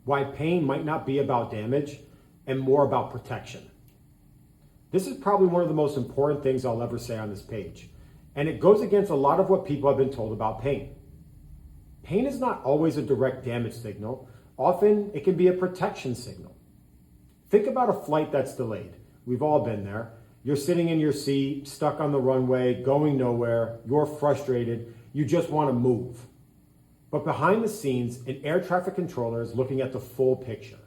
why pain might not be about damage and more about protection. This is probably one of the most important things I'll ever say on this page, and it goes against a lot of what people have been told about pain. Pain is not always a direct damage signal. Often it can be a protection signal. Think about a flight that's delayed. We've all been there. You're sitting in your seat, stuck on the runway, going nowhere. You're frustrated. You just want to move. But behind the scenes, an air traffic controller is looking at the full picture,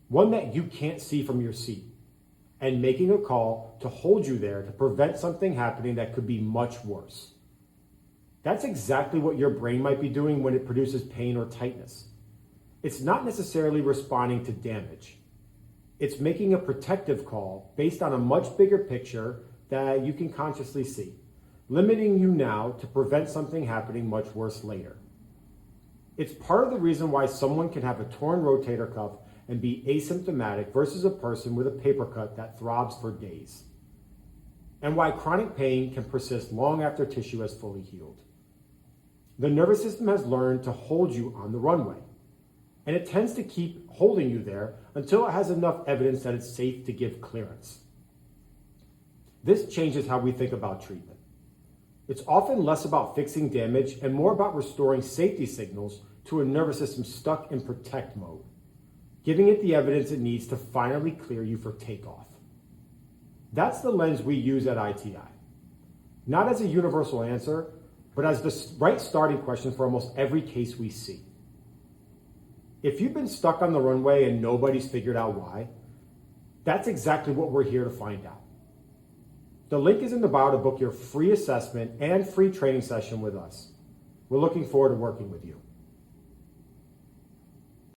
one that you can't see from your seat, and making a call to hold you there to prevent something happening that could be much worse. That's exactly what your brain might be doing when it produces pain or tightness. It's not necessarily responding to damage. It's making a protective call based on a much bigger picture that you can consciously see, limiting you now to prevent something happening much worse later. It's part of the reason why someone can have a torn rotator cuff and be asymptomatic versus a person with a paper cut that throbs for days, and why chronic pain can persist long after tissue has fully healed. The nervous system has learned to hold you on the runway, and it tends to keep holding you there until it has enough evidence that it's safe to give clearance. This changes how we think about treatment. It's often less about fixing damage and more about restoring safety signals to a nervous system stuck in protect mode, giving it the evidence it needs to finally clear you for takeoff. That's the lens we use at ITI. Not as a universal answer, but as the right starting question for almost every case we see. If you've been stuck on the runway and nobody's figured out why, that's exactly what we're here to find out. The link is in the bio to book your free assessment and free training session with us. We're looking forward to working with you.